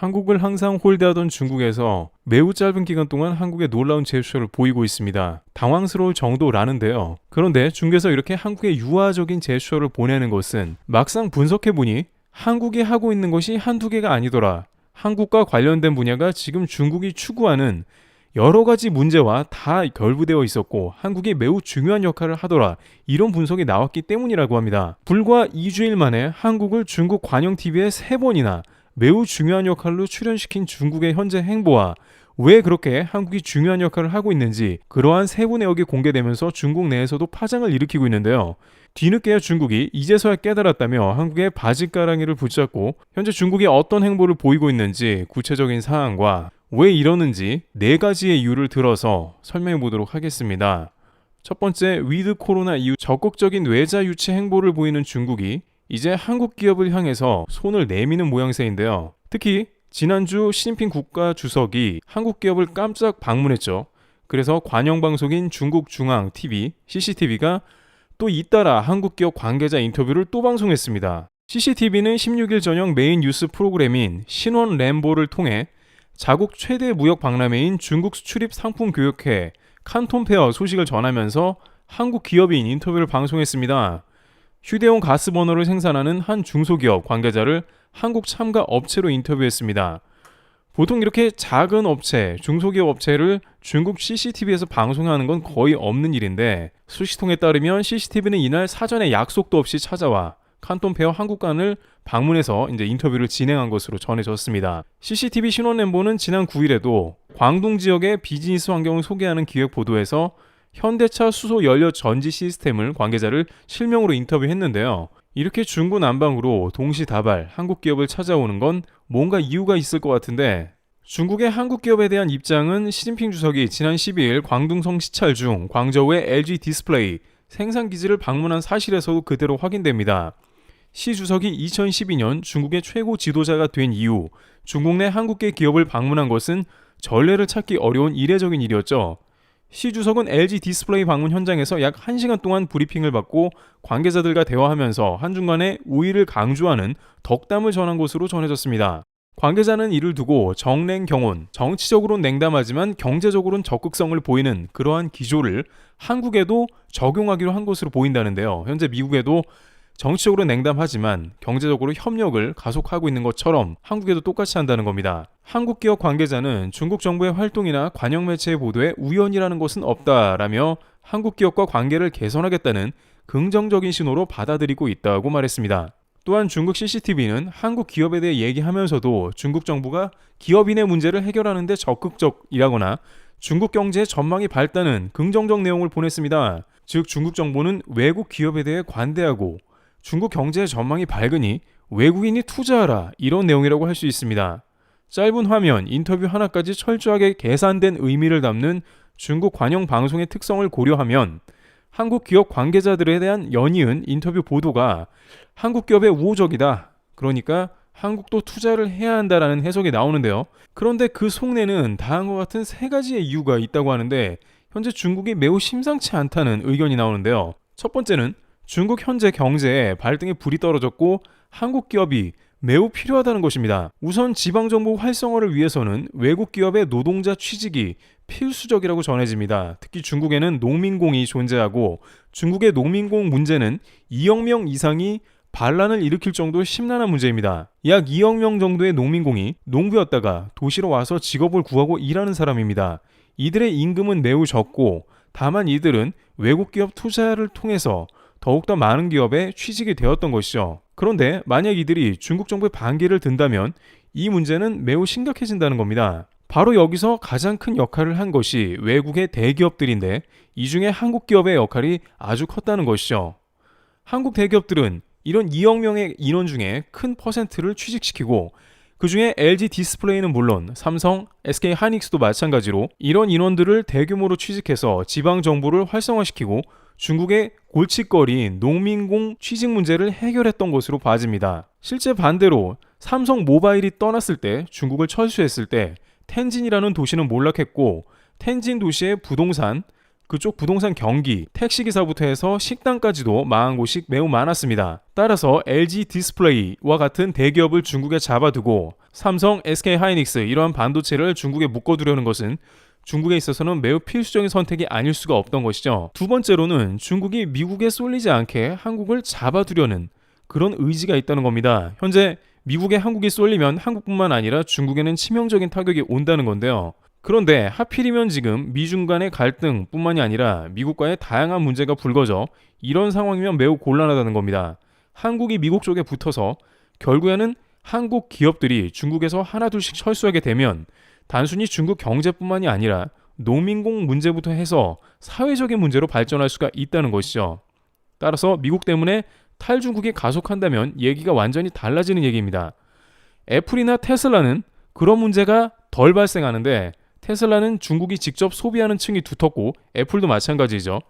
한국을 항상 홀대하던 중국에서 매우 짧은 기간 동안 한국에 놀라운 제스처를 보이고 있습니다. 당황스러울 정도라는데요. 그런데 중국에서 이렇게 한국에 유화적인 제스처를 보내는 것은 막상 분석해보니 한국이 하고 있는 것이 한두 개가 아니더라. 한국과 관련된 분야가 지금 중국이 추구하는 여러 가지 문제와 다 결부되어 있었고 한국이 매우 중요한 역할을 하더라. 이런 분석이 나왔기 때문이라고 합니다. 불과 2주일 만에 한국을 중국 관영 TV에 3번이나 매우 중요한 역할로 출연시킨 중국의 현재 행보와 왜 그렇게 한국이 중요한 역할을 하고 있는지 그러한 세부 내역이 공개되면서 중국 내에서도 파장을 일으키고 있는데요. 뒤늦게야 중국이 이제서야 깨달았다며 한국의 바짓가랑이를 붙잡고 현재 중국이 어떤 행보를 보이고 있는지 구체적인 사항과 왜 이러는지 4가지의 이유를 들어서 설명해 보도록 하겠습니다. 첫 번째, 위드 코로나 이후 적극적인 외자 유치 행보를 보이는 중국이 이제 한국 기업을 향해서 손을 내미는 모양새인데요. 특히 지난주 시진핑 국가주석이 한국 기업을 깜짝 방문했죠. 그래서 관영방송인 중국중앙TV, CCTV가 또 잇따라 한국 기업 관계자 인터뷰를 또 방송했습니다. CCTV는 16일 저녁 메인 뉴스 프로그램인 신원 램보를 통해 자국 최대 무역 박람회인 중국 수출입 상품 교육회 칸톤페어 소식을 전하면서 한국 기업인 인터뷰를 방송했습니다. 휴대용 가스버너를 생산하는 한 중소기업 관계자를 한국 참가 업체로 인터뷰했습니다. 보통 이렇게 작은 업체, 중소기업 업체를 중국 CCTV에서 방송하는 건 거의 없는 일인데 수시통에 따르면 CCTV는 이날 사전에 약속도 없이 찾아와 칸톤페어 한국관을 방문해서 이제 인터뷰를 진행한 것으로 전해졌습니다. CCTV 신원램보는 지난 9일에도 광둥 지역의 비즈니스 환경을 소개하는 기획 보도에서 현대차 수소 연료 전지 시스템을 관계자를 실명으로 인터뷰했는데요. 이렇게 중구난방으로 동시다발 한국 기업을 찾아오는 건 뭔가 이유가 있을 것 같은데 중국의 한국 기업에 대한 입장은 시진핑 주석이 지난 12일 광둥성 시찰 중 광저우의 LG 디스플레이 생산 기지를 방문한 사실에서도 그대로 확인됩니다. 시 주석이 2012년 중국의 최고 지도자가 된 이후 중국 내 한국계 기업을 방문한 것은 전례를 찾기 어려운 이례적인 일이었죠. 시 주석은 LG 디스플레이 방문 현장에서 약 1시간 동안 브리핑을 받고 관계자들과 대화하면서 한중간의 우위를 강조하는 덕담을 전한 것으로 전해졌습니다. 관계자는 이를 두고 정냉경온, 정치적으로는 냉담하지만 경제적으로는 적극성을 보이는 그러한 기조를 한국에도 적용하기로 한 것으로 보인다는데요. 현재 미국에도 정치적으로 냉담하지만 경제적으로 협력을 가속하고 있는 것처럼 한국에도 똑같이 한다는 겁니다. 한국 기업 관계자는 중국 정부의 활동이나 관영 매체의 보도에 우연이라는 것은 없다라며 한국 기업과 관계를 개선하겠다는 긍정적인 신호로 받아들이고 있다고 말했습니다. 또한 중국 CCTV는 한국 기업에 대해 얘기하면서도 중국 정부가 기업인의 문제를 해결하는 데 적극적이라거나 중국 경제의 전망이 밝다는 긍정적 내용을 보냈습니다. 즉 중국 정부는 외국 기업에 대해 관대하고 중국 경제의 전망이 밝으니 외국인이 투자하라 이런 내용이라고 할 수 있습니다. 짧은 화면, 인터뷰 하나까지 철저하게 계산된 의미를 담는 중국 관영 방송의 특성을 고려하면 한국 기업 관계자들에 대한 연이은 인터뷰 보도가 한국 기업의 우호적이다. 그러니까 한국도 투자를 해야 한다라는 해석이 나오는데요. 그런데 그 속내는 다음과 같은 3가지의 이유가 있다고 하는데 현재 중국이 매우 심상치 않다는 의견이 나오는데요. 첫 번째는 중국 현재 경제에 발등에 불이 떨어졌고 한국 기업이 매우 필요하다는 것입니다. 우선 지방정부 활성화를 위해서는 외국 기업의 노동자 취직이 필수적이라고 전해집니다. 특히 중국에는 농민공이 존재하고 중국의 농민공 문제는 2억 명 이상이 반란을 일으킬 정도로 심란한 문제입니다. 약 2억 명 정도의 농민공이 농부였다가 도시로 와서 직업을 구하고 일하는 사람입니다. 이들의 임금은 매우 적고 다만 이들은 외국 기업 투자를 통해서 더욱더 많은 기업에 취직이 되었던 것이죠. 그런데 만약 이들이 중국 정부의 반기를 든다면 이 문제는 매우 심각해진다는 겁니다. 바로 여기서 가장 큰 역할을 한 것이 외국의 대기업들인데 이 중에 한국 기업의 역할이 아주 컸다는 것이죠. 한국 대기업들은 이런 2억 명의 인원 중에 큰 퍼센트를 취직시키고 그 중에 LG 디스플레이는 물론 삼성, SK 하이닉스도 마찬가지로 이런 인원들을 대규모로 취직해서 지방정부를 활성화시키고 중국의 골칫거리인 농민공 취직 문제를 해결했던 것으로 봐집니다. 실제 반대로 삼성 모바일이 떠났을 때 중국을 철수했을 때 텐진이라는 도시는 몰락했고 텐진 도시의 부동산 그쪽 부동산 경기, 택시기사부터 해서 식당까지도 망한 곳이 매우 많았습니다. 따라서 LG 디스플레이와 같은 대기업을 중국에 잡아두고 삼성, SK 하이닉스 이러한 반도체를 중국에 묶어두려는 것은 중국에 있어서는 매우 필수적인 선택이 아닐 수가 없던 것이죠. 두 번째로는 중국이 미국에 쏠리지 않게 한국을 잡아두려는 그런 의지가 있다는 겁니다. 현재 미국에 한국이 쏠리면 한국뿐만 아니라 중국에는 치명적인 타격이 온다는 건데요. 그런데 하필이면 지금 미중 간의 갈등뿐만이 아니라 미국과의 다양한 문제가 불거져 이런 상황이면 매우 곤란하다는 겁니다. 한국이 미국 쪽에 붙어서 결국에는 한국 기업들이 중국에서 하나둘씩 철수하게 되면 단순히 중국 경제뿐만이 아니라 농민공 문제부터 해서 사회적인 문제로 발전할 수가 있다는 것이죠. 따라서 미국 때문에 탈중국이 가속한다면 얘기가 완전히 달라지는 얘기입니다. 애플이나 테슬라는 그런 문제가 덜 발생하는데 테슬라는 중국이 직접 소비하는 층이 두텁고 애플도 마찬가지죠.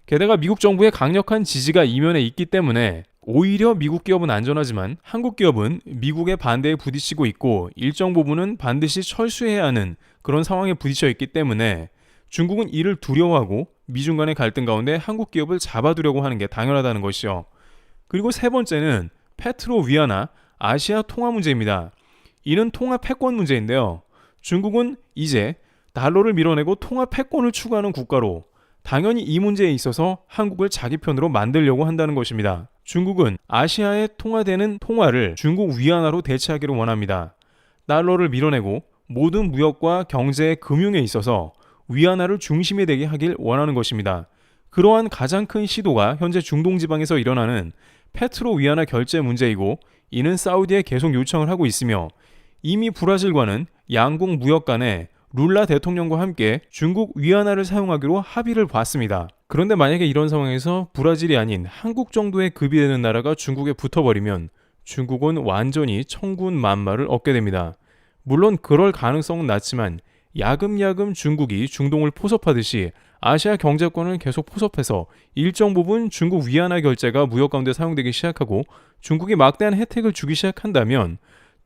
게다가 미국 정부의 강력한 지지가 이면에 있기 때문에 오히려 미국 기업은 안전하지만 한국 기업은 미국의 반대에 부딪히고 있고 일정 부분은 반드시 철수해야 하는 그런 상황에 부딪혀 있기 때문에 중국은 이를 두려워하고 미중 간의 갈등 가운데 한국 기업을 잡아두려고 하는 게 당연하다는 것이죠. 그리고 세 번째는 페트로 위안화 아시아 통화 문제입니다. 이는 통화 패권 문제인데요. 중국은 이제 달러를 밀어내고 통화 패권을 추구하는 국가로 당연히 이 문제에 있어서 한국을 자기 편으로 만들려고 한다는 것입니다. 중국은 아시아에 통화되는 통화를 중국 위안화로 대체하기를 원합니다. 달러를 밀어내고 모든 무역과 경제, 금융에 있어서 위안화를 중심에 대게 하길 원하는 것입니다. 그러한 가장 큰 시도가 현재 중동 지방에서 일어나는 페트로 위안화 결제 문제이고 이는 사우디에 계속 요청을 하고 있으며 이미 브라질과는 양국 무역 간에 룰라 대통령과 함께 중국 위안화를 사용하기로 합의를 봤습니다. 그런데 만약에 이런 상황에서 브라질이 아닌 한국 정도의 급이 되는 나라가 중국에 붙어버리면 중국은 완전히 천군만마를 얻게 됩니다. 물론 그럴 가능성은 낮지만 야금야금 중국이 중동을 포섭하듯이 아시아 경제권을 계속 포섭해서 일정 부분 중국 위안화 결제가 무역 가운데 사용되기 시작하고 중국이 막대한 혜택을 주기 시작한다면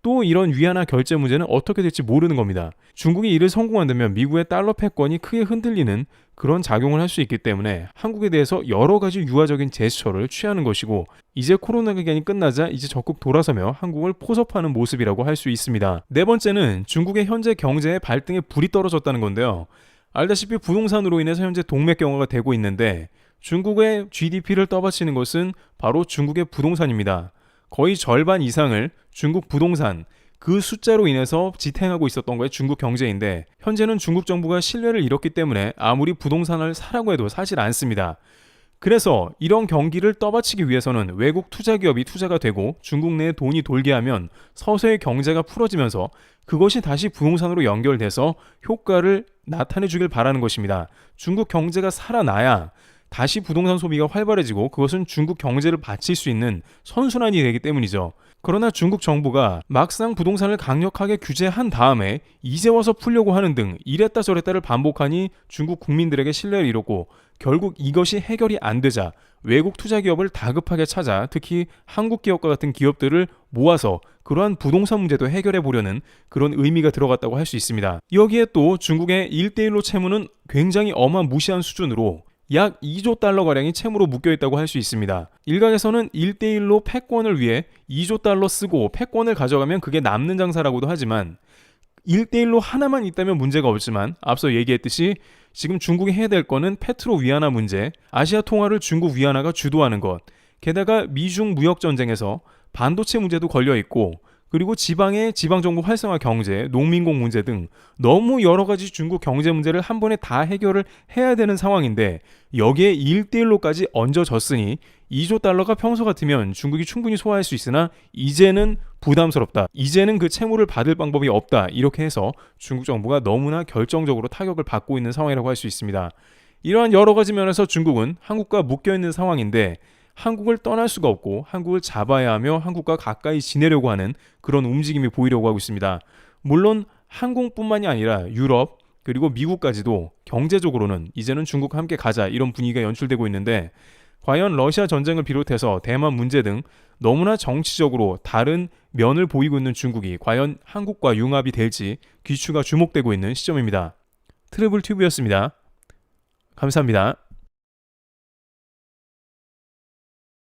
또 이런 위안화 결제 문제는 어떻게 될지 모르는 겁니다. 중국이 이를 성공한다면 미국의 달러 패권이 크게 흔들리는 그런 작용을 할 수 있기 때문에 한국에 대해서 여러 가지 유화적인 제스처를 취하는 것이고 이제 코로나 기간이 끝나자 이제 적극 돌아서며 한국을 포섭하는 모습이라고 할 수 있습니다. 네 번째는 중국의 현재 경제의 발등에 불이 떨어졌다는 건데요. 알다시피 부동산으로 인해서 현재 동맥경화가 되고 있는데 중국의 GDP를 떠받치는 것은 바로 중국의 부동산입니다. 거의 절반 이상을 중국 부동산 그 숫자로 인해서 지탱하고 있었던 거에 중국 경제인데 현재는 중국 정부가 신뢰를 잃었기 때문에 아무리 부동산을 사라고 해도 사실 않습니다. 그래서 이런 경기를 떠받치기 위해서는 외국 투자기업이 투자가 되고 중국 내에 돈이 돌게 하면 서서히 경제가 풀어지면서 그것이 다시 부동산으로 연결돼서 효과를 나타내 주길 바라는 것입니다. 중국 경제가 살아나야 다시 부동산 소비가 활발해지고 그것은 중국 경제를 받칠 수 있는 선순환이 되기 때문이죠. 그러나 중국 정부가 막상 부동산을 강력하게 규제한 다음에 이제 와서 풀려고 하는 등 이랬다 저랬다를 반복하니 중국 국민들에게 신뢰를 잃었고 결국 이것이 해결이 안 되자 외국 투자기업을 다급하게 찾아 특히 한국 기업과 같은 기업들을 모아서 그러한 부동산 문제도 해결해 보려는 그런 의미가 들어갔다고 할 수 있습니다. 여기에 또 중국의 1대1로 채무는 굉장히 어마무시한 수준으로 약 2조 달러가량이 채무로 묶여있다고 할 수 있습니다. 일각에서는 1대1로 패권을 위해 2조 달러 쓰고 패권을 가져가면 그게 남는 장사라고도 하지만 1대1로 하나만 있다면 문제가 없지만 앞서 얘기했듯이 지금 중국이 해야 될 거는 페트로 위안화 문제, 아시아 통화를 중국 위안화가 주도하는 것, 게다가 미중 무역 전쟁에서 반도체 문제도 걸려있고 그리고 지방의 지방정부 활성화 경제, 농민공 문제 등 너무 여러 가지 중국 경제 문제를 한 번에 다 해결을 해야 되는 상황인데 여기에 1대1로까지 얹어졌으니 2조 달러가 평소 같으면 중국이 충분히 소화할 수 있으나 이제는 부담스럽다. 이제는 그 채무를 받을 방법이 없다. 이렇게 해서 중국 정부가 너무나 결정적으로 타격을 받고 있는 상황이라고 할 수 있습니다. 이러한 여러 가지 면에서 중국은 한국과 묶여있는 상황인데 한국을 떠날 수가 없고 한국을 잡아야 하며 한국과 가까이 지내려고 하는 그런 움직임이 보이려고 하고 있습니다. 물론 한국뿐만이 아니라 유럽 그리고 미국까지도 경제적으로는 이제는 중국과 함께 가자 이런 분위기가 연출되고 있는데 과연 러시아 전쟁을 비롯해서 대만 문제 등 너무나 정치적으로 다른 면을 보이고 있는 중국이 과연 한국과 융합이 될지 귀추가 주목되고 있는 시점입니다. 트러블 튜브였습니다. 감사합니다.